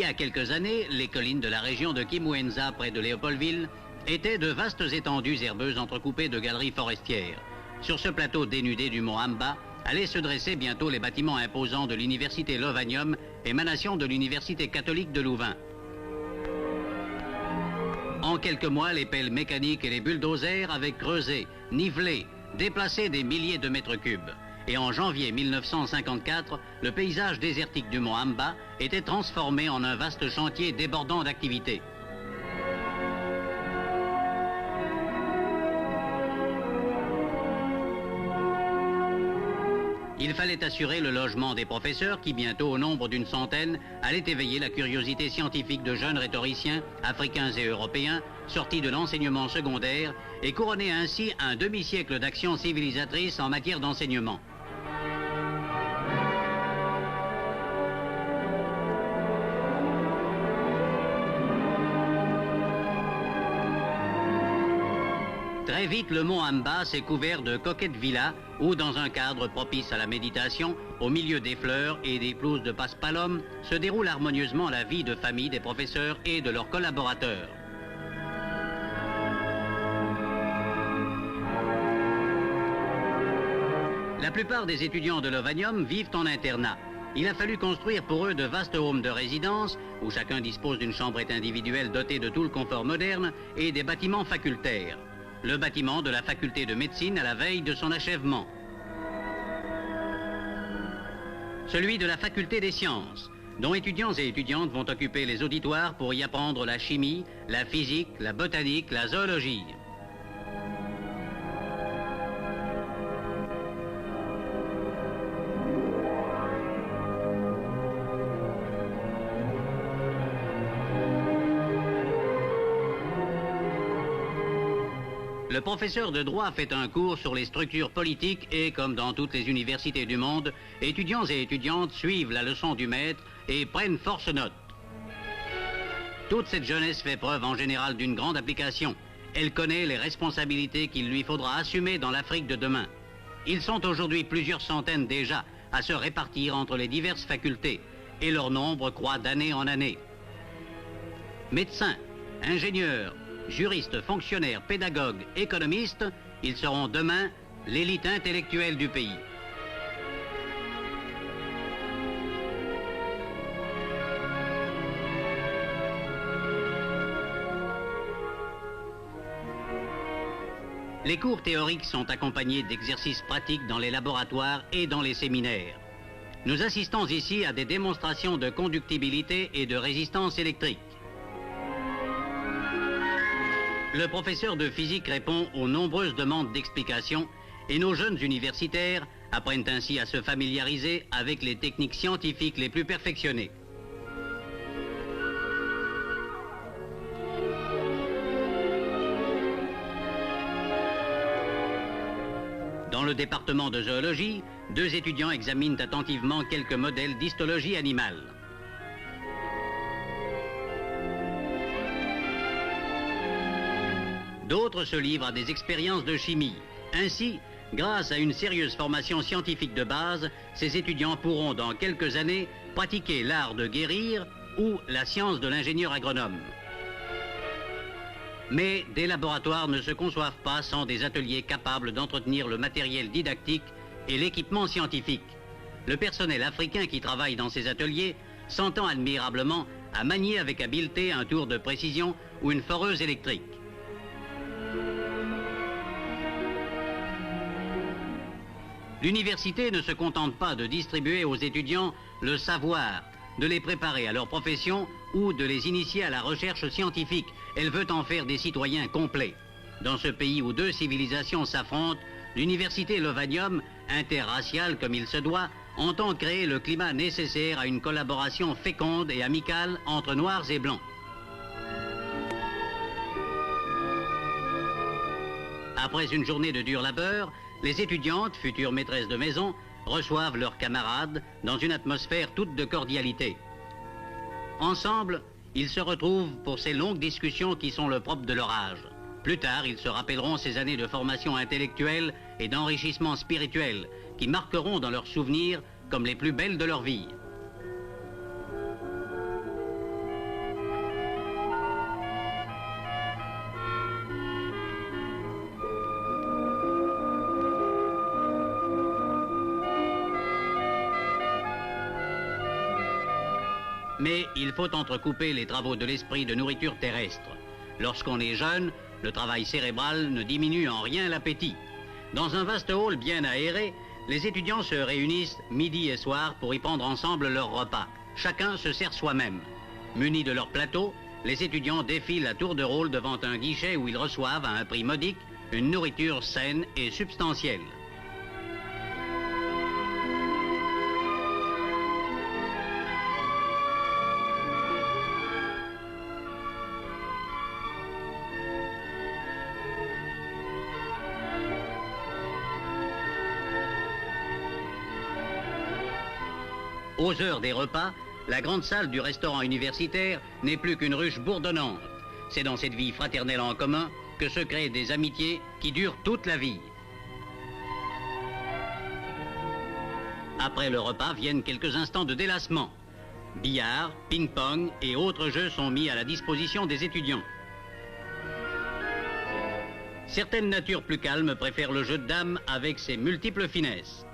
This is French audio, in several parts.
y a quelques années, les collines de la région de Kimwenza, près de Léopoldville, étaient de vastes étendues herbeuses entrecoupées de galeries forestières. Sur ce plateau dénudé du mont Amba, allaient se dresser bientôt les bâtiments imposants de l'université Lovanium, émanation de l'université catholique de Louvain. En quelques mois, les pelles mécaniques et les bulldozers avaient creusé, nivelé, déplacé des milliers de mètres cubes. Et en janvier 1954, le paysage désertique du mont Amba était transformé en un vaste chantier débordant d'activité. Il fallait assurer le logement des professeurs qui, bientôt au nombre d'une centaine, allaient éveiller la curiosité scientifique de jeunes rhétoriciens, africains et européens, sortis de l'enseignement secondaire et couronner ainsi un demi-siècle d'actions civilisatrices en matière d'enseignement. Très vite, le mont Amba s'est couvert de coquettes villas où, dans un cadre propice à la méditation, au milieu des fleurs et des pelouses de passe-palom, se déroule harmonieusement la vie de famille des professeurs et de leurs collaborateurs. La plupart des étudiants de Lovanium vivent en internat. Il a fallu construire pour eux de vastes homes de résidence où chacun dispose d'une chambrette individuelle dotée de tout le confort moderne et des bâtiments facultaires. Le bâtiment de la faculté de médecine à la veille de son achèvement. Celui de la faculté des sciences, dont étudiants et étudiantes vont occuper les auditoires pour y apprendre la chimie, la physique, la botanique, la zoologie. Le professeur de droit fait un cours sur les structures politiques et, comme dans toutes les universités du monde, étudiants et étudiantes suivent la leçon du maître et prennent force note. Toute cette jeunesse fait preuve en général d'une grande application. Elle connaît les responsabilités qu'il lui faudra assumer dans l'Afrique de demain. Ils sont aujourd'hui plusieurs centaines déjà à se répartir entre les diverses facultés et leur nombre croît d'année en année. Médecins, ingénieurs, juristes, fonctionnaires, pédagogues, économistes, ils seront demain l'élite intellectuelle du pays. Les cours théoriques sont accompagnés d'exercices pratiques dans les laboratoires et dans les séminaires. Nous assistons ici à des démonstrations de conductibilité et de résistance électrique. Le professeur de physique répond aux nombreuses demandes d'explications et nos jeunes universitaires apprennent ainsi à se familiariser avec les techniques scientifiques les plus perfectionnées. Dans le département de zoologie, 2 étudiants examinent attentivement quelques modèles d'histologie animale. D'autres se livrent à des expériences de chimie. Ainsi, grâce à une sérieuse formation scientifique de base, ces étudiants pourront dans quelques années pratiquer l'art de guérir ou la science de l'ingénieur agronome. Mais des laboratoires ne se conçoivent pas sans des ateliers capables d'entretenir le matériel didactique et l'équipement scientifique. Le personnel africain qui travaille dans ces ateliers s'entend admirablement à manier avec habileté un tour de précision ou une foreuse électrique. L'université ne se contente pas de distribuer aux étudiants le savoir, de les préparer à leur profession ou de les initier à la recherche scientifique. Elle veut en faire des citoyens complets. Dans ce pays où 2 civilisations s'affrontent, l'université Lovanium, interraciale comme il se doit, entend créer le climat nécessaire à une collaboration féconde et amicale entre Noirs et Blancs. Après une journée de dur labeur, les étudiantes, futures maîtresses de maison, reçoivent leurs camarades dans une atmosphère toute de cordialité. Ensemble, ils se retrouvent pour ces longues discussions qui sont le propre de leur âge. Plus tard, ils se rappelleront ces années de formation intellectuelle et d'enrichissement spirituel qui marqueront dans leurs souvenirs comme les plus belles de leur vie. Mais il faut entrecouper les travaux de l'esprit de nourriture terrestre. Lorsqu'on est jeune, le travail cérébral ne diminue en rien l'appétit. Dans un vaste hall bien aéré, les étudiants se réunissent midi et soir pour y prendre ensemble leur repas. Chacun se sert soi-même. Munis de leur plateau, les étudiants défilent à tour de rôle devant un guichet où ils reçoivent à un prix modique une nourriture saine et substantielle. Aux heures des repas, la grande salle du restaurant universitaire n'est plus qu'une ruche bourdonnante. C'est dans cette vie fraternelle en commun que se créent des amitiés qui durent toute la vie. Après le repas viennent quelques instants de délassement. Billard, ping-pong et autres jeux sont mis à la disposition des étudiants. Certaines natures plus calmes préfèrent le jeu de dames avec ses multiples finesses.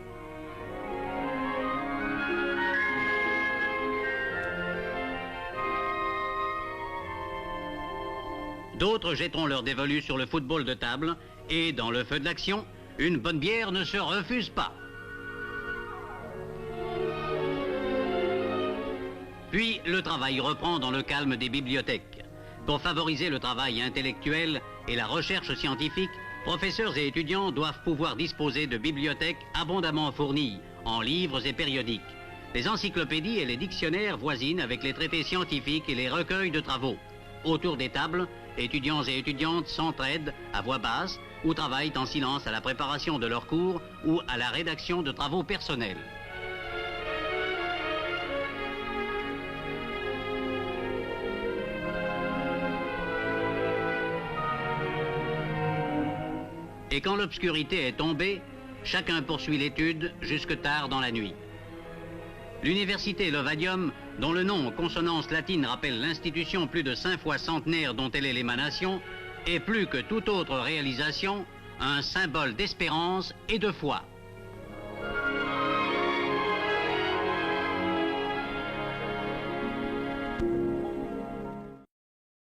D'autres jetteront leur dévolu sur le football de table et, dans le feu de l'action, une bonne bière ne se refuse pas. Puis, le travail reprend dans le calme des bibliothèques. Pour favoriser le travail intellectuel et la recherche scientifique, professeurs et étudiants doivent pouvoir disposer de bibliothèques abondamment fournies en livres et périodiques. Les encyclopédies et les dictionnaires voisinent avec les traités scientifiques et les recueils de travaux. Autour des tables, étudiants et étudiantes s'entraident à voix basse ou travaillent en silence à la préparation de leurs cours ou à la rédaction de travaux personnels. Et quand l'obscurité est tombée, chacun poursuit l'étude jusque tard dans la nuit. L'université Lovadium, dont le nom en consonance latine rappelle l'institution plus de 5 fois centenaire dont elle est l'émanation, est plus que toute autre réalisation un symbole d'espérance et de foi.